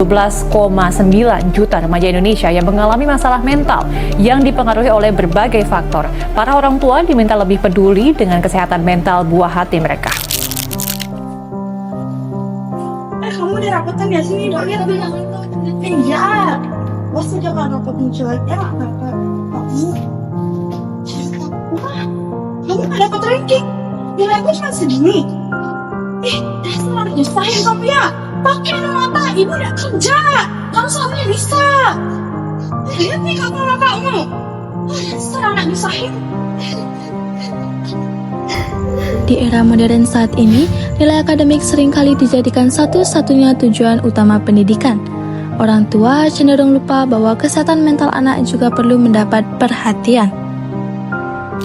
12,9 juta remaja Indonesia yang mengalami masalah mental yang dipengaruhi oleh berbagai faktor. Para orang tua diminta lebih peduli dengan kesehatan mental buah hati mereka. Kamu udah rapotan ya sini dong ya? Iya. Waktu jangan rapotin jeleknya kakak kamu. Wah, kamu nggak dapat ranking. Nilai aku cuma segini. Dasar nyusahin kamu ya. Pakai mata, ibu udah kerja. Kamu selamanya bisa. Lihat nih kakak-kakakmu. Dasar anak nyusahin. Di era modern saat ini, nilai akademik seringkali dijadikan satu-satunya tujuan utama pendidikan. Orang tua cenderung lupa bahwa kesehatan mental anak juga perlu mendapat perhatian.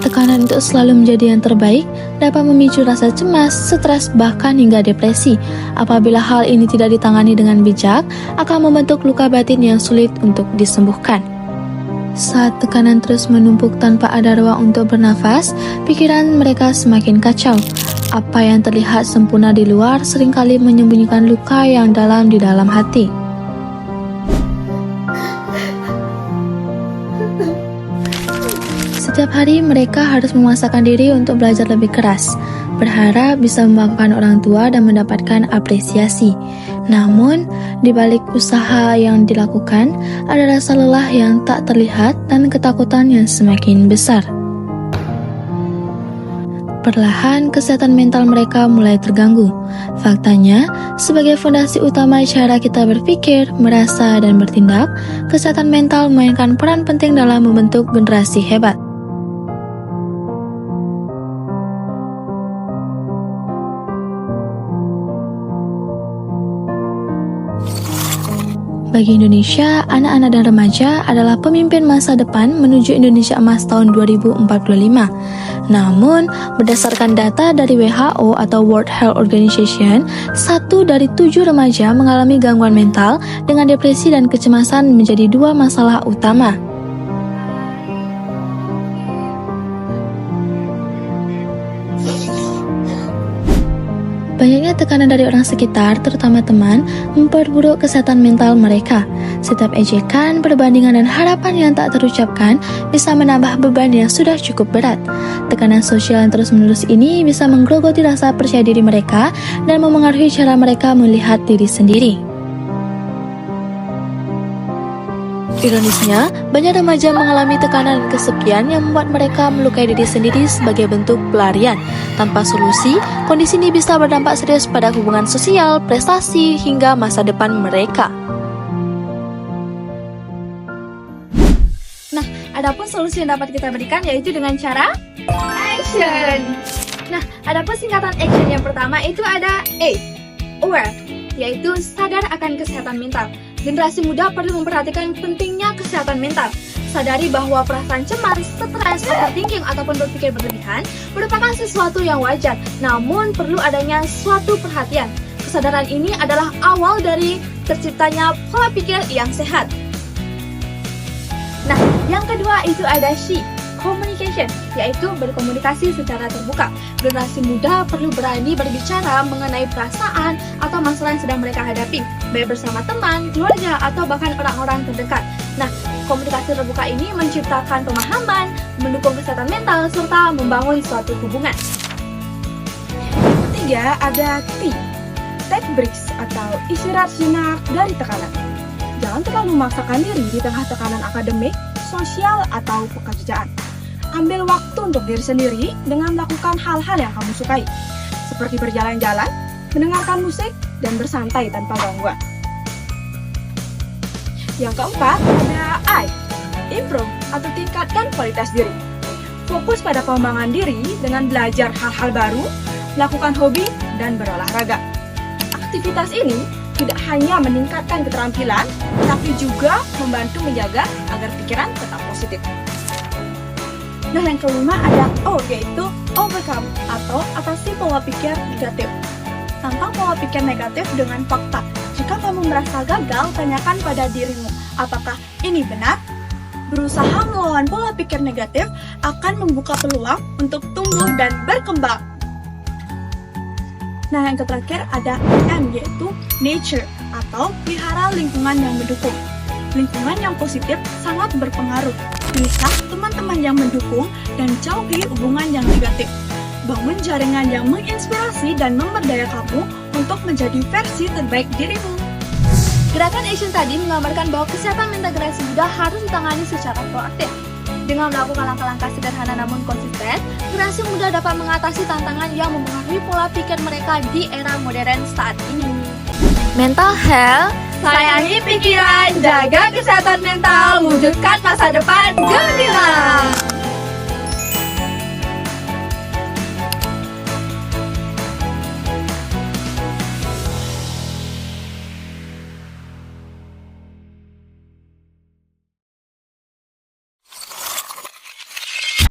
Tekanan untuk selalu menjadi yang terbaik dapat memicu rasa cemas, stres, bahkan hingga depresi. Apabila hal ini tidak ditangani dengan bijak, akan membentuk luka batin yang sulit untuk disembuhkan. Saat tekanan terus menumpuk tanpa ada ruang untuk bernafas, pikiran mereka semakin kacau. Apa yang terlihat sempurna di luar seringkali menyembunyikan luka yang dalam di dalam hati. Setiap hari mereka harus memaksakan diri untuk belajar lebih keras, berharap bisa membanggakan orang tua dan mendapatkan apresiasi. Namun, di balik usaha yang dilakukan, ada rasa lelah yang tak terlihat dan ketakutan yang semakin besar. Perlahan, kesehatan mental mereka mulai terganggu. Faktanya, sebagai fondasi utama cara kita berpikir, merasa, dan bertindak, kesehatan mental memainkan peran penting dalam membentuk generasi hebat. Bagi Indonesia, anak-anak dan remaja adalah pemimpin masa depan menuju Indonesia Emas tahun 2045. Namun, berdasarkan data dari WHO atau World Health Organization, 1 dari 7 remaja mengalami gangguan mental dengan depresi dan kecemasan menjadi 2 masalah utama. Banyaknya tekanan dari orang sekitar, terutama teman, memperburuk kesehatan mental mereka. Setiap ejekan, perbandingan, dan harapan yang tak terucapkan bisa menambah beban yang sudah cukup berat. Tekanan sosial yang terus-menerus ini bisa menggerogoti rasa percaya diri mereka dan memengaruhi cara mereka melihat diri sendiri. Ironisnya, banyak remaja mengalami tekanan dan kesepian yang membuat mereka melukai diri sendiri sebagai bentuk pelarian. Tanpa solusi, kondisi ini bisa berdampak serius pada hubungan sosial, prestasi, hingga masa depan mereka. Nah, adapun solusi yang dapat kita berikan yaitu dengan cara action. Nah, adapun singkatan action yang pertama itu ada A, aware, yaitu sadar akan kesehatan mental. Generasi muda perlu memperhatikan pentingnya kesehatan mental. Sadari bahwa perasaan cemas, stres, overthinking, ataupun berpikir berlebihan merupakan sesuatu yang wajar, namun perlu adanya suatu perhatian. Kesadaran ini adalah awal dari terciptanya pola pikir yang sehat. Nah, yang kedua itu ada she, communication, yaitu berkomunikasi secara terbuka. Generasi muda perlu berani berbicara mengenai perasaan atau masalah yang sedang mereka hadapi, baik bersama teman, keluarga, atau bahkan orang-orang terdekat. Nah, komunikasi terbuka ini menciptakan pemahaman, mendukung kesehatan mental, serta membangun suatu hubungan. Ketiga ada T, take breaks atau istirahat sejenak dari tekanan. Jangan terlalu memaksakan diri di tengah tekanan akademik, sosial, atau pekerjaan. Ambil waktu untuk diri sendiri dengan melakukan hal-hal yang kamu sukai, seperti berjalan-jalan, mendengarkan musik, dan bersantai tanpa gangguan. Yang keempat ada I, improve atau tingkatkan kualitas diri. Fokus pada pengembangan diri dengan belajar hal-hal baru, melakukan hobi, dan berolahraga. Aktivitas ini tidak hanya meningkatkan keterampilan, tapi juga membantu menjaga agar pikiran tetap positif. Nah, yang kelima ada O, yaitu overcome atau atasi pola pikir negatif. Tantang pola pikir negatif dengan fakta. Jika kamu merasa gagal, tanyakan pada dirimu, apakah ini benar? Berusaha melawan pola pikir negatif akan membuka peluang untuk tumbuh dan berkembang. Nah, yang terakhir ada N, yaitu nature atau pelihara lingkungan yang mendukung. Lingkungan yang positif sangat berpengaruh. Pilihlah teman-teman yang mendukung dan jauhi hubungan yang negatif. Bangun jaringan yang menginspirasi dan memberdaya kamu untuk menjadi versi terbaik dirimu. Gerakan action tadi menggambarkan bahwa kesehatan mental generasi muda harus ditangani secara proaktif. Dengan melakukan langkah-langkah sederhana namun konsisten, generasi muda dapat mengatasi tantangan yang mempengaruhi pola pikir mereka di era modern saat ini. Mental health, sayangi pikiran, jaga kesehatan mental, wujudkan masa depan gemilang.